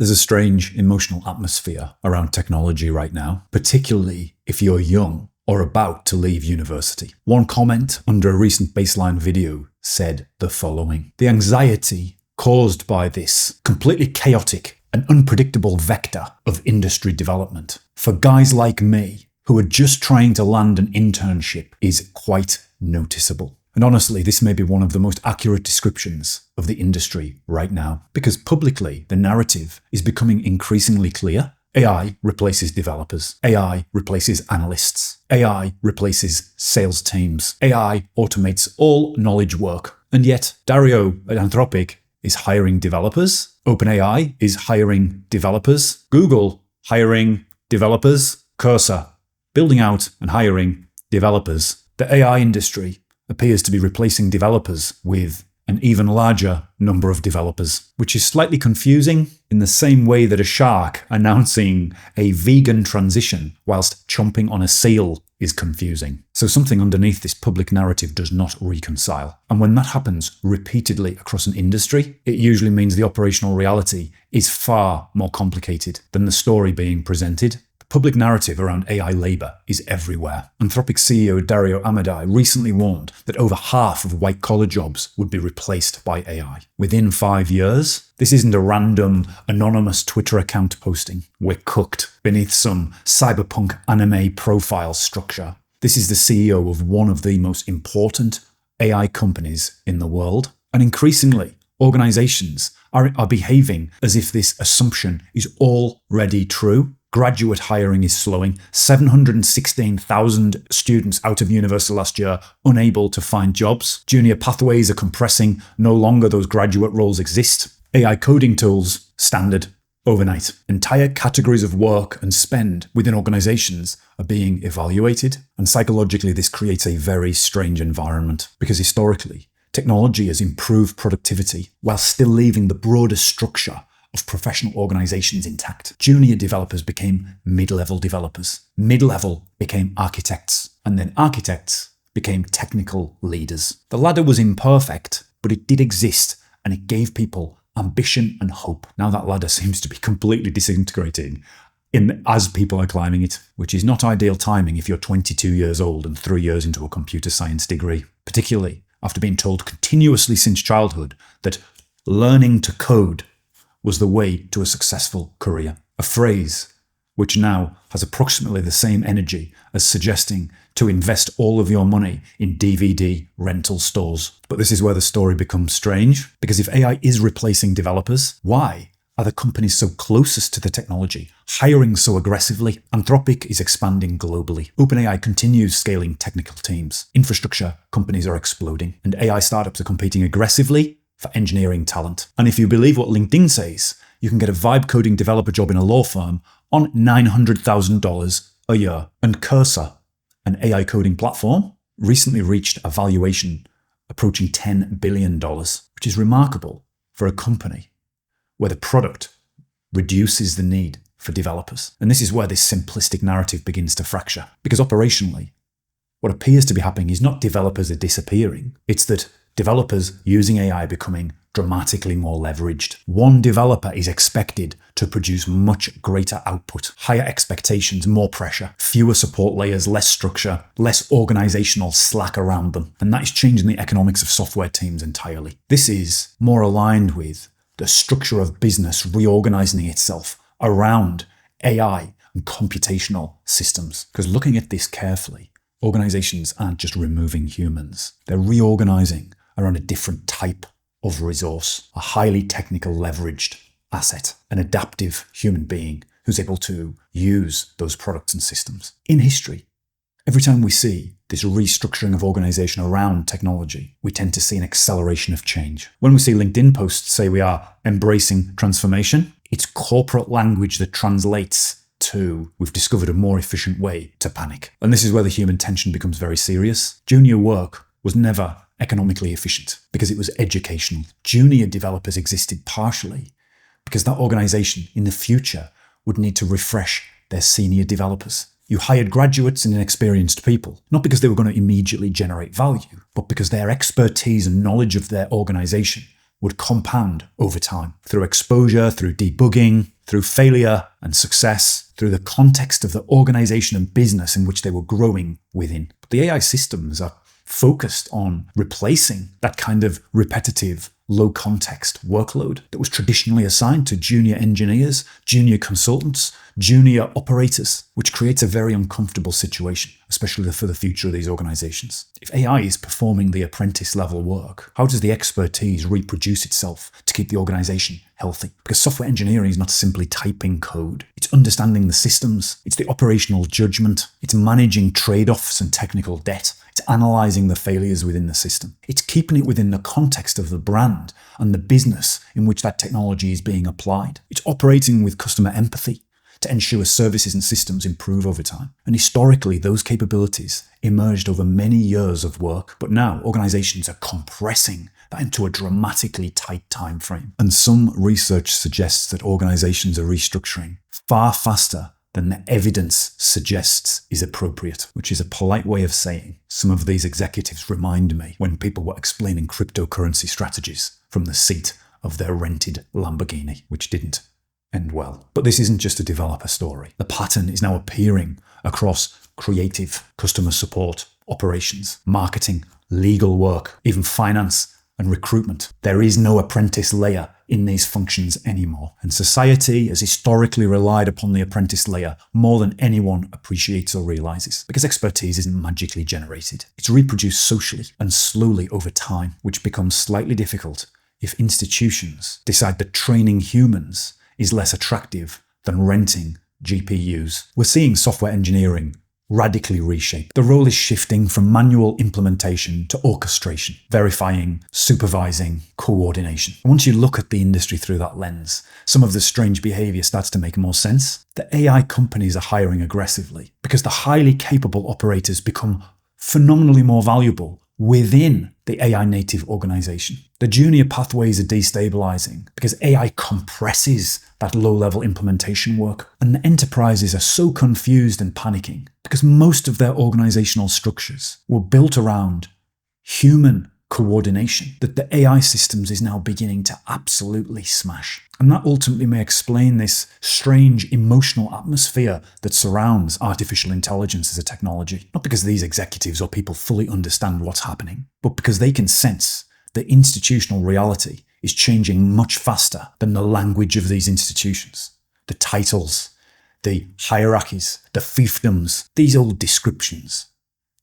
There's a strange emotional atmosphere around technology right now, particularly if you're young or about to leave university. One comment under a recent baseline video said the following: "The anxiety caused by this completely chaotic and unpredictable vector of industry development for guys like me who are just trying to land an internship is quite noticeable." And honestly, this may be one of the most accurate descriptions of the industry right now, because publicly the narrative is becoming increasingly clear. AI replaces developers. AI replaces analysts. AI replaces sales teams. AI automates all knowledge work. And yet, Dario at Anthropic is hiring developers. OpenAI is hiring developers. Google hiring developers. Cursor building out and hiring developers. The AI industry appears to be replacing developers with an even larger number of developers, which is slightly confusing in the same way that a shark announcing a vegan transition whilst chomping on a seal is confusing. So something underneath this public narrative does not reconcile. And when that happens repeatedly across an industry, it usually means the operational reality is far more complicated than the story being presented. Public narrative around AI labour is everywhere. Anthropic CEO Dario Amodei recently warned that over half of white-collar jobs would be replaced by AI within 5 years. This isn't a random, anonymous Twitter account posting. We're cooked beneath some cyberpunk anime profile structure. This is the CEO of one of the most important AI companies in the world. And increasingly, organisations are behaving as if this assumption is already true. Graduate hiring is slowing. 716,000 students out of university last year unable to find jobs. Junior pathways are compressing. No longer those graduate roles exist. AI coding tools standard overnight. Entire categories of work and spend within organizations are being evaluated. And psychologically, this creates a very strange environment because historically, technology has improved productivity while still leaving the broader structure of professional organizations intact. Junior developers became mid-level developers. Mid-level became architects. And then architects became technical leaders. The ladder was imperfect, but it did exist, and it gave people ambition and hope. Now that ladder seems to be completely disintegrating as people are climbing it, which is not ideal timing if you're 22 years old and 3 years into a computer science degree, particularly after being told continuously since childhood that learning to code was the way to a successful career. A phrase which now has approximately the same energy as suggesting to invest all of your money in DVD rental stores. But this is where the story becomes strange, because if AI is replacing developers, why are the companies so closest to the technology hiring so aggressively? Anthropic is expanding globally. OpenAI continues scaling technical teams. Infrastructure companies are exploding, and AI startups are competing aggressively for engineering talent. And if you believe what LinkedIn says, you can get a vibe coding developer job in a law firm on $900,000 a year. And Cursor, an AI coding platform, recently reached a valuation approaching $10 billion, which is remarkable for a company where the product reduces the need for developers. And this is where this simplistic narrative begins to fracture. Because operationally, what appears to be happening is not developers are disappearing, it's that developers using AI becoming dramatically more leveraged. One developer is expected to produce much greater output, higher expectations, more pressure, fewer support layers, less structure, less organisational slack around them. And that is changing the economics of software teams entirely. This is more aligned with the structure of business reorganising itself around AI and computational systems. Because looking at this carefully, organisations aren't just removing humans, they're reorganising around a different type of resource, a highly technical leveraged asset, an adaptive human being who's able to use those products and systems. In history, every time we see this restructuring of organisation around technology, we tend to see an acceleration of change. When we see LinkedIn posts say we are embracing transformation, it's corporate language that translates to, we've discovered a more efficient way to panic. And this is where the human tension becomes very serious. Junior work was never economically efficient because it was educational. Junior developers existed partially because that organisation in the future would need to refresh their senior developers. You hired graduates and inexperienced people, not because they were going to immediately generate value, but because their expertise and knowledge of their organisation would compound over time through exposure, through debugging, through failure and success, through the context of the organization and business in which they were growing within. But the AI systems are focused on replacing that kind of repetitive, low-context workload that was traditionally assigned to junior engineers, junior consultants, junior operators, which creates a very uncomfortable situation, especially for the future of these organizations. If AI is performing the apprentice-level work, how does the expertise reproduce itself to keep the organization healthy? Because software engineering is not simply typing code. It's understanding the systems, it's the operational judgment, it's managing trade-offs and technical debt, it's analyzing the failures within the system. It's keeping it within the context of the brand and the business in which that technology is being applied. It's operating with customer empathy to ensure services and systems improve over time. And historically, those capabilities emerged over many years of work, but now organizations are compressing that into a dramatically tight time frame. And some research suggests that organizations are restructuring far faster than the evidence suggests is appropriate, which is a polite way of saying some of these executives remind me when people were explaining cryptocurrency strategies from the seat of their rented Lamborghini, which didn't end well. But this isn't just a developer story. The pattern is now appearing across creative, customer support, operations, marketing, legal work, even finance and recruitment. There is no apprentice layer in these functions anymore. And society has historically relied upon the apprentice layer more than anyone appreciates or realizes, because expertise isn't magically generated. It's reproduced socially and slowly over time, which becomes slightly difficult if institutions decide that training humans is less attractive than renting GPUs. We're seeing software engineering radically reshaped. The role is shifting from manual implementation to orchestration, verifying, supervising, coordination. And once you look at the industry through that lens, some of the strange behavior starts to make more sense. The AI companies are hiring aggressively because the highly capable operators become phenomenally more valuable within the AI native organization. The junior pathways are destabilising because AI compresses that low-level implementation work, and the enterprises are so confused and panicking because most of their organizational structures were built around human coordination that the AI systems is now beginning to absolutely smash. And that ultimately may explain this strange emotional atmosphere that surrounds artificial intelligence as a technology. Not because these executives or people fully understand what's happening, but because they can sense that institutional reality is changing much faster than the language of these institutions. The titles, the hierarchies, the fiefdoms, these old descriptions,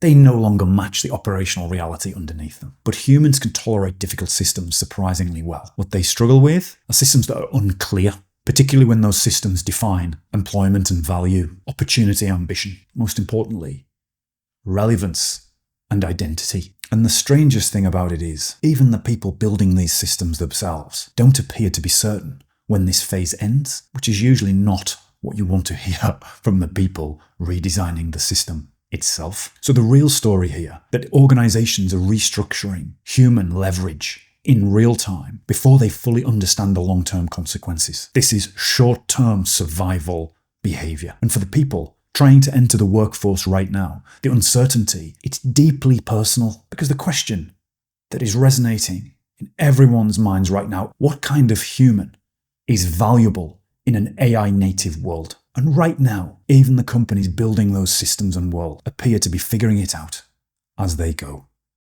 they no longer match the operational reality underneath them. But humans can tolerate difficult systems surprisingly well. What they struggle with are systems that are unclear, particularly when those systems define employment and value, opportunity, ambition, most importantly, relevance and identity. And the strangest thing about it is, even the people building these systems themselves don't appear to be certain when this phase ends, which is usually not what you want to hear from the people redesigning the system itself. So the real story here, that organizations are restructuring human leverage in real time before they fully understand the long-term consequences. This is short-term survival behavior. And for the people trying to enter the workforce right now, the uncertainty, it's deeply personal, because the question that is resonating in everyone's minds right now, what kind of human is valuable in an AI native world? And right now, even the companies building those systems and world appear to be figuring it out as they go.